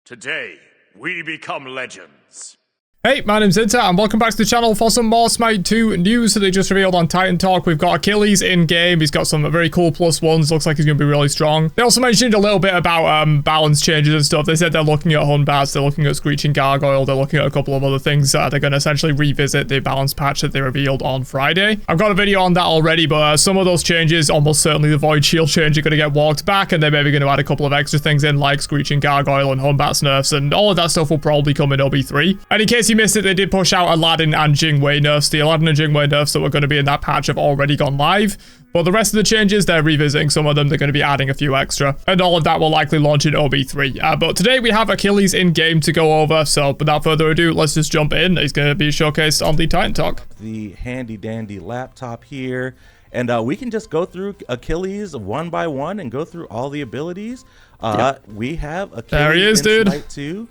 Today, we become legends. Hey, my name's Inter, and welcome back to the channel for some more Smite 2 news that they just revealed on Titan Talk. We've got Achilles in-game. He's got some very cool +1s. Looks like he's going to be really strong. They also mentioned a little bit about balance changes and stuff. They said they're looking at Hun Bats, they're looking at Screeching Gargoyle, they're looking at a couple of other things. They're going to essentially revisit the balance patch that they revealed on Friday. I've got a video on that already, but some of those changes, almost certainly the Void Shield change, are going to get walked back, and they're maybe going to add a couple of extra things in, like Screeching Gargoyle and Hun Bats nerfs, and all of that stuff will probably come in OB3. And in case you missed it, they did push out Aladdin and Jingwei nerfs. The Aladdin and Jingwei nerfs that were going to be in that patch have already gone live, but the rest of the changes, they're revisiting some of them. They're going to be adding a few extra, and all of that will likely launch in OB3. But today we have Achilles in game to go over, so without further ado, let's just jump in. He's going to be showcased on the Titan Talk. The handy dandy laptop here, and we can just go through Achilles one by one and go through all the abilities. We have Achilles there he is, in dude. Smite 2.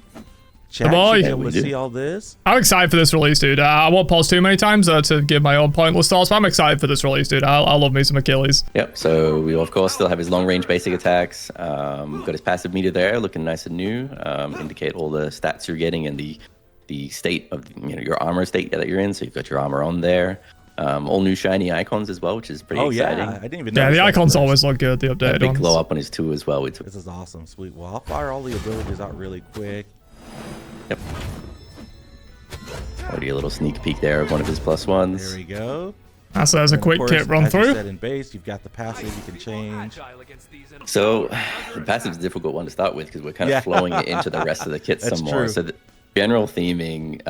The boy. Able to see all this. I'm excited for this release, dude. I won't pause too many times to give my own pointless thoughts, but I'm excited for this release, dude. I love me some Achilles. Yep, so we of course still have his long range basic attacks. Got his passive meter there, looking nice and new. Indicate all the stats you're getting and the state of your armor state that you're in. So you've got your armor on there. All new shiny icons as well, which is pretty exciting. Yeah, I didn't even know. Yeah, the icons always look good, the updated big ones. glow up on his 2 as well. This is awesome, sweet. Well, I'll fire all the abilities out really quick. Yep. Already a little sneak peek there of one of his +1s. There we go. So there's a quick kit run through. As you said in base, you've got the passive you can change. So the passive is a difficult one to start with because we're kind of flowing it into the rest of the kit some more. So the general theming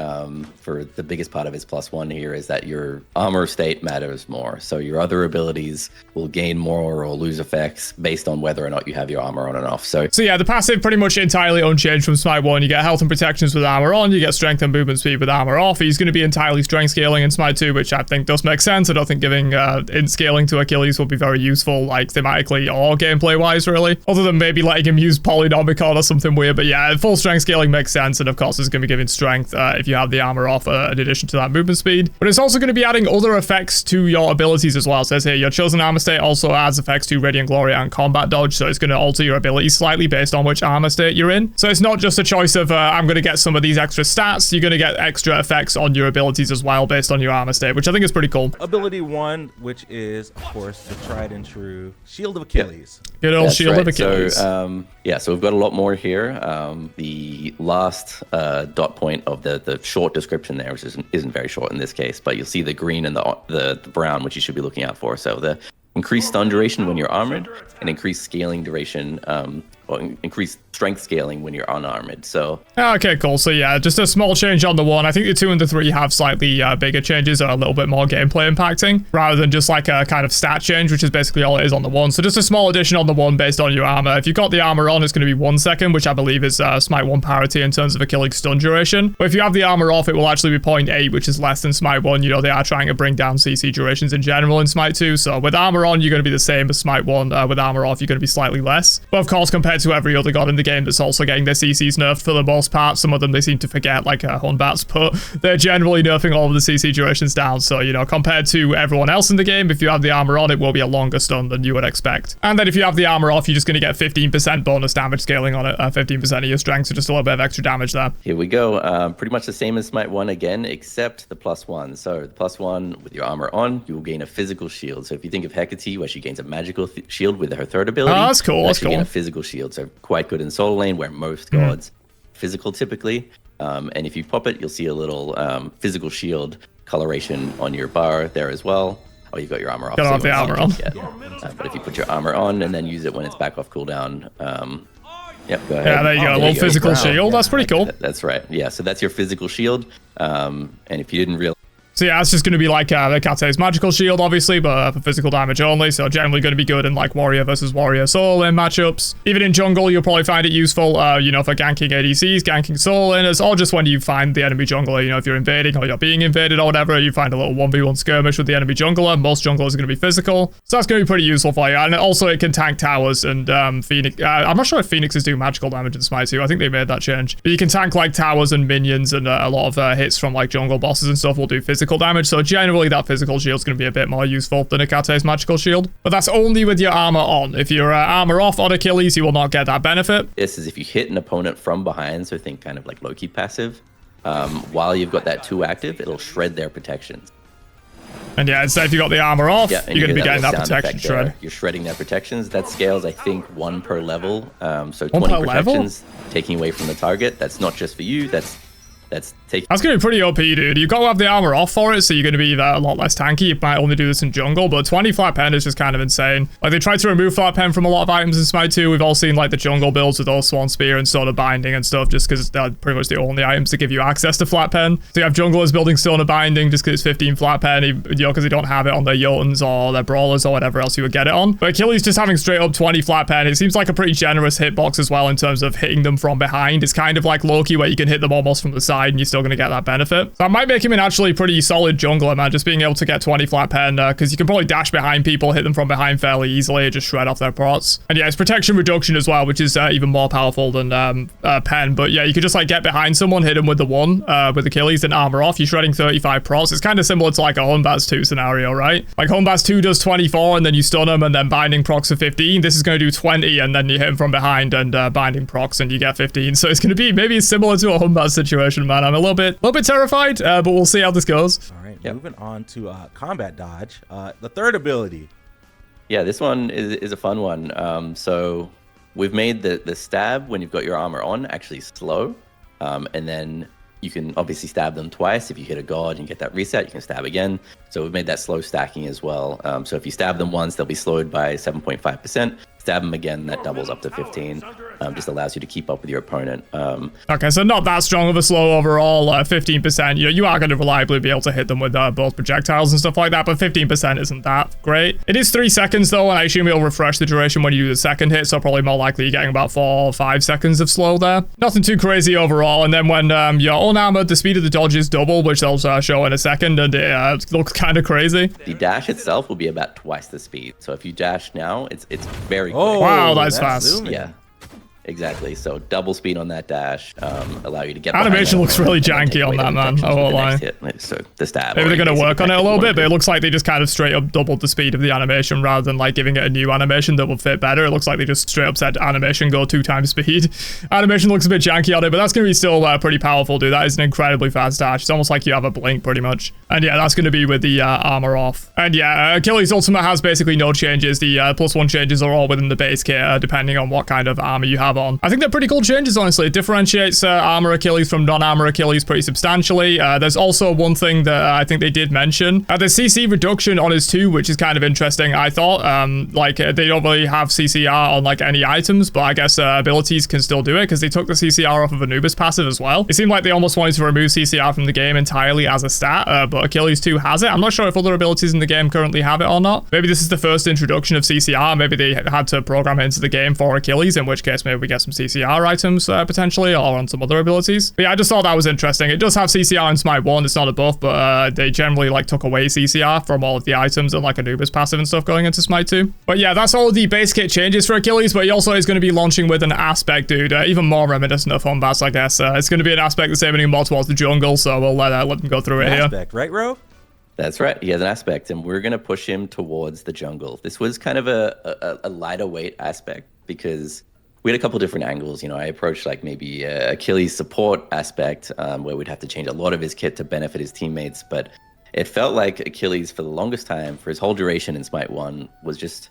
for the biggest part of his +1 here is that your armor state matters more. So your other abilities will gain more or lose effects based on whether or not you have your armor on and off. So yeah, the passive pretty much entirely unchanged from Smite 1. You get health and protections with armor on, you get strength and movement speed with armor off. He's going to be entirely strength scaling in Smite 2, which I think does make sense. I don't think giving int scaling to Achilles will be very useful, like thematically or gameplay wise, really. Other than maybe letting him use Polynomicon or something weird. But yeah, full strength scaling makes sense, and of course it's going to be giving strength if you have the armor off in addition to that movement speed. But it's also going to be adding other effects to your abilities as well. It says here, your chosen armor state also adds effects to Radiant Glory and Combat Dodge, so it's going to alter your abilities slightly based on which armor state you're in. So it's not just a choice of, I'm going to get some of these extra stats, you're going to get extra effects on your abilities as well based on your armor state, which I think is pretty cool. Ability 1, which is, of course, the tried and true Shield of Achilles. Good old Shield of Achilles. So, so we've got a lot more here. The last dot point of the short description there, which isn't very short in this case, but you'll see the green and the brown, which you should be looking out for. So the increased stun duration when you're armored, and increased scaling duration, or increased strength scaling when you're unarmored. So okay, cool. So yeah, just a small change on the 1. I think the 2 and the 3 have slightly bigger changes that are a little bit more gameplay impacting, rather than just like a kind of stat change, which is basically all it is on the 1. So just a small addition on the 1 based on your armor. If you've got the armor on, it's going to be 1 second, which I believe is Smite 1 parity in terms of Achilles stun duration. But if you have the armor off, it will actually be 0.8, which is less than Smite 1. You know, they are trying to bring down CC durations in general in Smite 2. So with armor on, you're going to be the same as Smite 1. With armor off, you're going to be slightly less. But of course, compared to every other god in the game that's also getting their CCs nerfed for the most part, some of them they seem to forget, like Hun Bats, but they're generally nerfing all of the CC durations down. So, you know, compared to everyone else in the game, if you have the armor on, it will be a longer stun than you would expect. And then if you have the armor off, you're just going to get 15% bonus damage scaling on it, 15% of your strength, so just a little bit of extra damage there. Here we go. Pretty much the same as Smite 1 again, except the +1. So the +1 with your armor on, you will gain a physical shield. So if you think of Hecate, where she gains a magical shield with her 3rd ability, that's cool. That's cool. Gain a physical shield. So quite good in solo lane, where most gods physical typically. And if you pop it, you'll see a little physical shield coloration on your bar there as well. Oh, you've got your armor off. Got off the armor on. But if you put your armor on and then use it when it's back off cooldown, yep, go ahead. Yeah, there you go. A little physical shield. That's pretty cool. That's right. Yeah, so that's your physical shield. And if you didn't realize, so yeah, it's just going to be like Hecate's magical shield, obviously, but for physical damage only. So generally going to be good in like warrior versus warrior solo lane matchups. Even in jungle, you'll probably find it useful, you know, for ganking ADCs, ganking solo laners, or just when you find the enemy jungler, you know, if you're invading or you're being invaded or whatever, you find a little 1v1 skirmish with the enemy jungler. Most junglers are going to be physical, so that's going to be pretty useful for you. And also it can tank towers and Phoenix. I'm not sure if Phoenixes do magical damage in Smite 2. I think they made that change. But you can tank like towers and minions, and a lot of hits from like jungle bosses and stuff will do physical physical damage, so generally that physical shield is going to be a bit more useful than Hekate's magical shield. But that's only with your armor on. If you're armor off on Achilles, you will not get that benefit. This is if you hit an opponent from behind, so think kind of like Loki passive. While you've got that 2 active, it'll shred their protections. And yeah, instead if you got the armor off, you're going to be getting that protection shred. You're shredding their protections. That scales, I think, 1 per level. So 1 20 per protections taking away from the target. That's not just for you. That's taking. That's going to be pretty OP, dude. You've got to have the armor off for it, so you're going to be a lot less tanky. You might only do this in jungle, but 20 flat pen is just kind of insane. Like, they tried to remove flat pen from a lot of items in Smite 2. We've all seen, like, the jungle builds with those Swan Spear and Stone of Binding and stuff, just because they're pretty much the only items to give you access to flat pen. So you have junglers building Stone of Binding just because it's 15 flat pen, you know, because they don't have it on their Jotuns or their Brawlers or whatever else you would get it on. But Achilles just having straight up 20 flat pen, it seems like a pretty generous hitbox as well in terms of hitting them from behind. It's kind of like Loki, where you can hit them almost from the side and you're still going to get that benefit. So that might make him an actually pretty solid jungler, man, just being able to get 20 flat pen, because you can probably dash behind people, hit them from behind fairly easily, and just shred off their prots. And yeah, it's protection reduction as well, which is even more powerful than pen. But yeah, you could just like get behind someone, hit them with the 1 with Achilles, and armor off. You're shredding 35 prots. It's kind of similar to like a Hunbaz 2 scenario, right? Like Hunbaz 2 does 24 and then you stun them, and then binding procs for 15. This is going to do 20 and then you hit him from behind and binding procs and you get 15. So it's going to be maybe similar to a Hunbaz situation, man. I'm a little bit terrified, but we'll see how this goes. All right, moving on to combat dodge, the third ability. Yeah, this one is a fun one. So we've made the stab when you've got your armor on actually slow, and then you can obviously stab them twice. If you hit a god and you get that reset, you can stab again. So we've made that slow stacking as well. So if you stab them once, they'll be slowed by 7.5%. Stab them again, that doubles up to 15. Just allows you to keep up with your opponent. Okay, so not that strong of a slow overall. 15%, you are going to reliably be able to hit them with both projectiles and stuff like that, but 15% isn't that great. It is 3 seconds though, and I assume it'll refresh the duration when you do the second hit, so probably more likely you're getting about 4 or 5 seconds of slow there. Nothing too crazy overall, and then when you're unarmored, the speed of the dodge is double, which they'll show in a second, and it looks kind of crazy. The dash itself will be about twice the speed, so if you dash now, it's very quick. Oh, wow, that's fast. Zooming. Yeah. Exactly. So double speed on that dash, allow you to get. Animation looks really janky on that, man. I won't lie. So the stab. Maybe they're going to work on it a little bit, but it looks like they just kind of straight up doubled the speed of the animation rather than like giving it a new animation that will fit better. It looks like they just straight up said animation go 2 times speed. Animation looks a bit janky on it, but that's going to be still pretty powerful, dude. That is an incredibly fast dash. It's almost like you have a blink pretty much. And yeah, that's going to be with the armor off. And yeah, Achilles Ultimate has basically no changes. The +1 changes are all within the base kit, depending on what kind of armor you have on. I think they're pretty cool changes, honestly. It differentiates armor Achilles from non-armor Achilles pretty substantially. There's also one thing that I think they did mention. The CC reduction on his 2, which is kind of interesting, I thought. Like, they don't really have CCR on, like, any items, but I guess abilities can still do it, because they took the CCR off of Anubis passive as well. It seemed like they almost wanted to remove CCR from the game entirely as a stat, but Achilles 2 has it. I'm not sure if other abilities in the game currently have it or not. Maybe this is the first introduction of CCR. Maybe they had to program it into the game for Achilles, in which case maybe we get some CCR items potentially, or on some other abilities. But yeah, I just thought that was interesting. It does have CCR in Smite 1, it's not a buff, but they generally like took away CCR from all of the items and like Anubis passive and stuff going into Smite 2. But yeah, that's all of the base kit changes for Achilles, but he also is going to be launching with an aspect, dude, even more reminiscent of Hunbaz, I guess. It's going to be an aspect that's aiming more towards the jungle, so we'll let them go through it here. Aspect, right, Ro? That's right. He has an aspect, and we're going to push him towards the jungle. This was kind of a lighter weight aspect, because we had a couple different angles. You know, I approached like maybe Achilles' support aspect, where we'd have to change a lot of his kit to benefit his teammates. But it felt like Achilles, for the longest time, for his whole duration in Smite 1, was just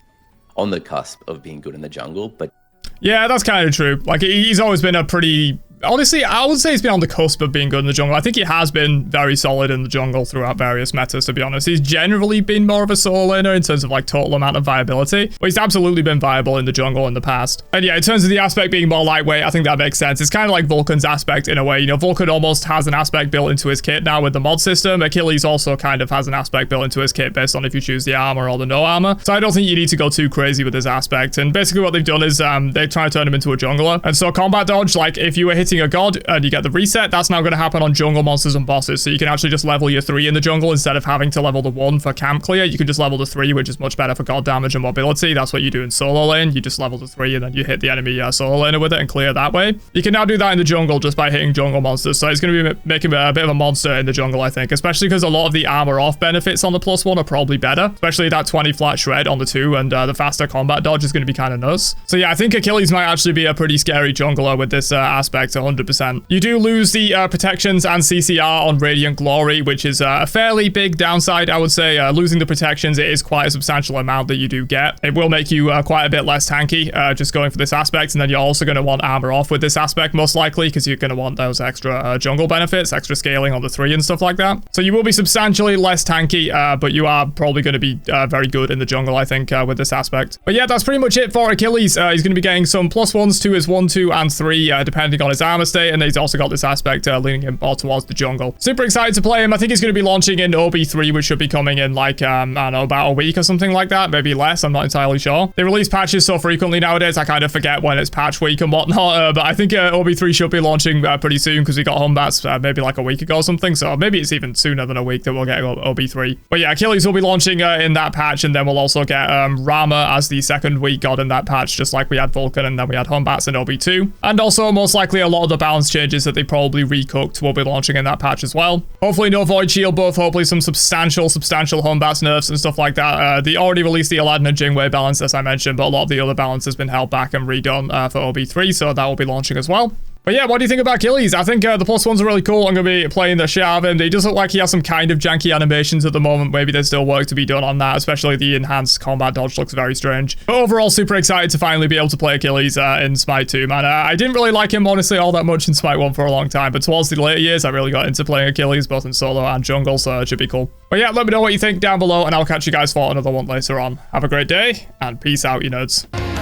on the cusp of being good in the jungle. But yeah, that's kind of true. Like, he's always been a pretty... Honestly, I would say he's been on the cusp of being good in the jungle. I think he has been very solid in the jungle throughout various metas, to be honest. He's generally been more of a solo laner in terms of like total amount of viability, but he's absolutely been viable in the jungle in the past. And yeah, in terms of the aspect being more lightweight, I think that makes sense. It's kind of like Vulcan's aspect in a way. You know, Vulcan almost has an aspect built into his kit now with the mod system. Achilles also kind of has an aspect built into his kit based on if you choose the armor or the no armor. So I don't think you need to go too crazy with his aspect. And basically what they've done is they're trying to turn him into a jungler. And so combat dodge, like if you were hitting beating a god and you get the reset, that's now going to happen on jungle monsters and bosses. So you can actually just level your 3 in the jungle instead of having to level the 1 for camp clear. You can just level the 3, which is much better for god damage and mobility. That's what you do in solo lane. You just level the 3 and then you hit the enemy solo laner with it and clear that way. You can now do that in the jungle just by hitting jungle monsters. So it's going to be making a bit of a monster in the jungle, I think, especially because a lot of the armor off benefits on the +1 are probably better, especially that 20 flat shred on the 2, and the faster combat dodge is going to be kind of nuts. So yeah, I think Achilles might actually be a pretty scary jungler with this aspect 100%. You do lose the protections and CCR on Radiant Glory, which is a fairly big downside, I would say. Losing the protections, it is quite a substantial amount that you do get. It will make you quite a bit less tanky just going for this aspect, and then you're also going to want armor off with this aspect most likely because you're going to want those extra jungle benefits, extra scaling on the 3 and stuff like that. So you will be substantially less tanky, but you are probably going to be very good in the jungle, I think, with this aspect. But yeah, that's pretty much it for Achilles. He's going to be getting some +1s to his 1, 2, and 3, depending on his armor state, and he's also got this aspect leaning him more towards the jungle. Super excited to play him. I think he's going to be launching in OB3, which should be coming in like, I don't know, about a week or something like that, maybe less, I'm not entirely sure. They release patches so frequently nowadays, I kind of forget when it's patch week and whatnot, but I think OB3 should be launching pretty soon because we got Humbats maybe like a week ago or something, so maybe it's even sooner than a week that we'll get OB3. But yeah, Achilles will be launching in that patch, and then we'll also get Rama as the second weak god in that patch, just like we had Vulcan and then we had Humbats in OB2. And also, most likely, a lot of the balance changes that they probably recooked will be launching in that patch as well. Hopefully no Void Shield buff, hopefully some substantial Humbats nerfs and stuff like that. They already released the Aladdin and Jingwei balance, as I mentioned, but a lot of the other balance has been held back and redone for OB3, so that will be launching as well. But yeah, what do you think about Achilles? I think the +1s are really cool. I'm going to be playing the shit out of him. He does look like he has some kind of janky animations at the moment. Maybe there's still work to be done on that, especially the enhanced combat dodge looks very strange. But overall, super excited to finally be able to play Achilles in Smite 2, man. I didn't really like him, honestly, all that much in Smite 1 for a long time, but towards the later years, I really got into playing Achilles, both in solo and jungle, so it should be cool. But yeah, let me know what you think down below, and I'll catch you guys for another one later on. Have a great day, and peace out, you nerds.